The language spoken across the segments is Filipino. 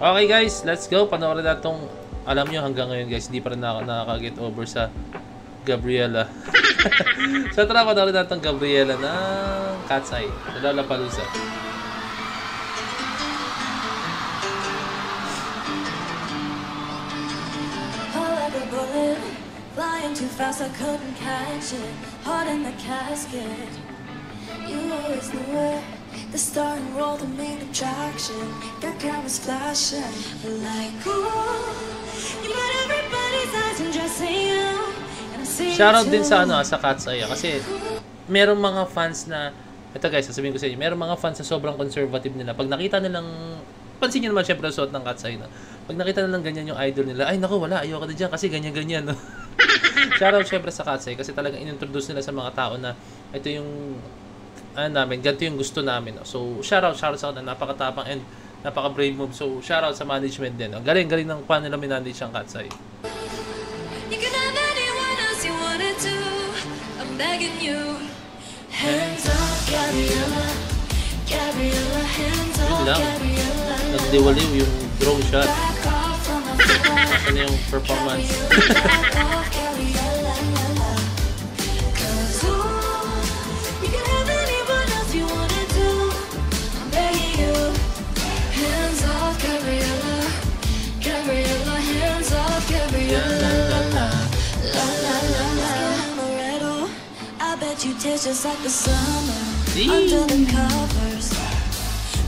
Okay guys, let's go. Panoorin na itong, alam nyo hanggang ngayon guys, hindi pa rin nakaka-get over sa Gabriela. So tara, panoorin na itong Gabriela ng Cat's Eye. Lollapalooza. Flying too fast, I couldn't catch it. Heart in the casket. You always knew it. The star and roll, the main attraction. Got cameras flashing. Like, ooh, you got everybody's eyes and dressing you. Shoutout din sa sa Cat's Eye kasi merong mga fans na, ito guys, sasabihin ko sa inyo, merong mga fans na sobrang conservative nila. Pag nakita nilang, pansin nyo naman syempre suot ng Cat's Eye na. Pag nakita nilang ganyan yung idol nila, ay naku, wala, ayoko na dyan kasi ganyan-ganyan. No? Shoutout syempre sa Cat's Eye kasi talagang inintroduce nila sa mga tao na ito yung namin, ganito yung gusto namin. No? So shoutout sa kanila, napakatapang and napaka-brave move. So shoutout sa management din. No? Galing ng paano nila minanage ang Cat's Eye. You can have anyone else you wanted to. I'm begging you. Hands up, Gabriela. Gabriela, hands up, Gabriela. Nagdiwaliw yung drone shot. Ano yung performance? You taste just like the summer under the covers.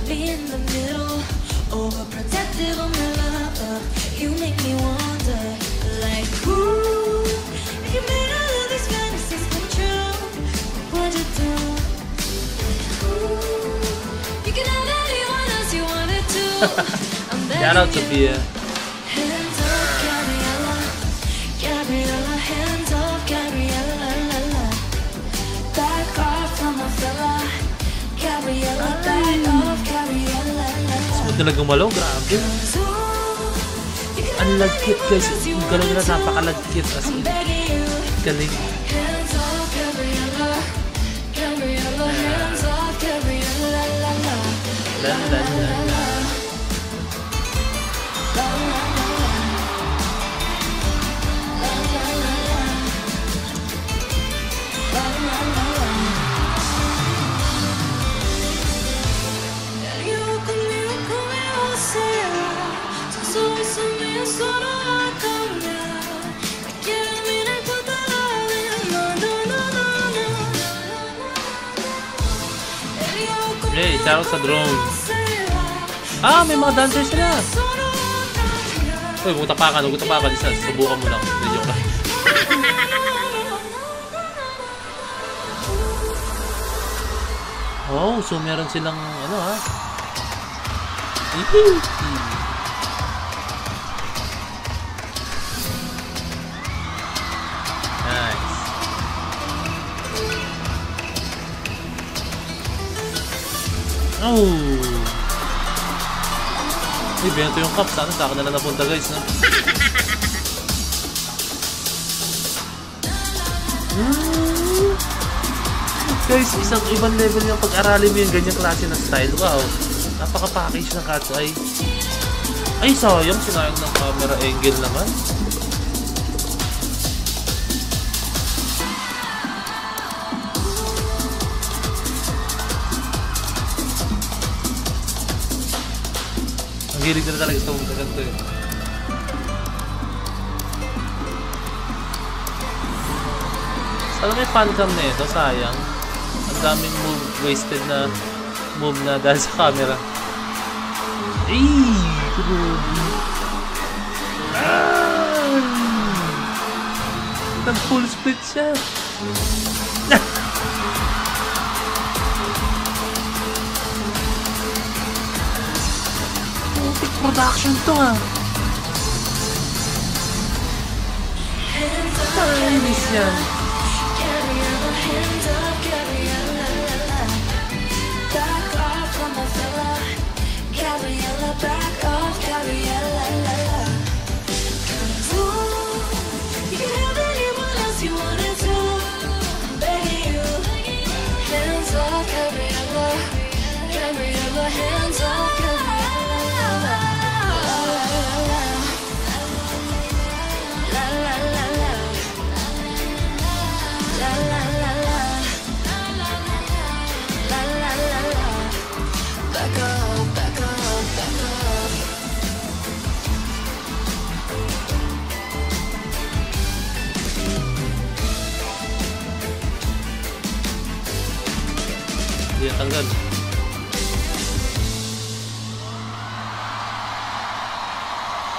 Be in the middle, overprotective of my love. You make me wonder, like, ooh, if you made all of these fantasies come true, what would you do? Ooh, you can have anyone else you wanted to. I'm Shout out to Pia. Hands up, Gabriela. Gabriela, hands up, Gabriela. Back off from my fella. Gabriela, back off, Gabriela. Smooth na gumalaw, grabe. Ang lagkit guys. Yung galaw nila napakalagkit. As in, galing. Hands off, Gabriela. Gabriela, hands off, Gabriela. La la la la. Hey, shoutout sa drone. Ah, may mga dancers sila. Uy, gutapakan. Isa, subukan mo lang. Video ka. Oh, so meron silang ano ha? Nice. Oh. Uy, bento yung cup. Sana sa akin na lang napunta guys, no? Guys, isang ibang level yung pag-aralin mo yung ganyang klase ng style. Wow. Napaka-package ng Cat's Eye. Ay, sayang. Sinayang ng camera angle naman. Ang hilig na talaga sa mga ganito eh. Sana may fancam na ito. Sayang. Ang daming move, wasted na move na dahil sa camera. Nag-full split siya. Epic production to ha. Painis yan. Back off, Gabriela. You can have anyone else you wanted to. I'm begging you. Hands off, Gabriela. Gabriela, hands off, Gabriela.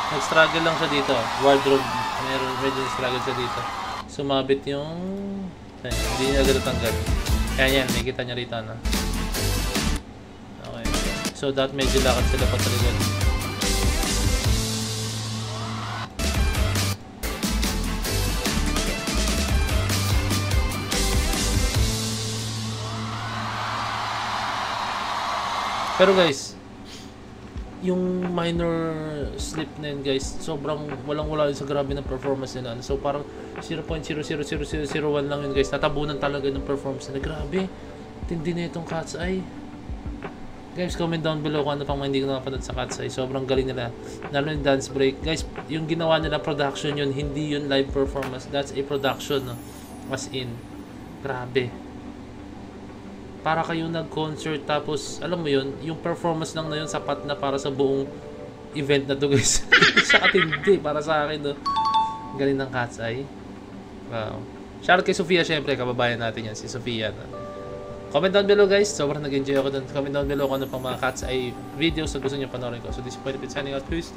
Nag-struggle lang siya dito. Wardrobe. Medyo nag-struggle siya dito. Sumabit yung... Ay, hindi niya agad natanggal. Kaya yan, nakikita niya rito na. Okay. So that medyo lakad sila patalikod. Pero guys, yung minor slip na yun guys, sobrang walang-wala yun sa grabe ng performance nila. So parang 0.00001 lang yun guys. Tatabunan talaga ng performance nila. Grabe, tindi na itong Cat's Eye. Guys, comment down below kung ano pang hindi ko nakapanood sa Cat's Eye. Sobrang galing nila. Lalo yung dance break. Guys, yung ginawa nila production yun, hindi yun live performance. That's a production, no? As in, grabe. Para kayong nag-concert tapos, alam mo yun, yung performance lang na yun sapat na para sa buong event na to guys. Siya katindi para sa akin, no? Galing ng Cat's Eye. Wow. Shoutout kay Sofia, syempre, kababayan natin yan, si Sofia. No? Comment down below guys, sobrang nag-enjoy ako dun. Comment down below kung ano pang mga Cat's Eye videos na gusto nyo panoorin ko. So this is Point signing out, peace.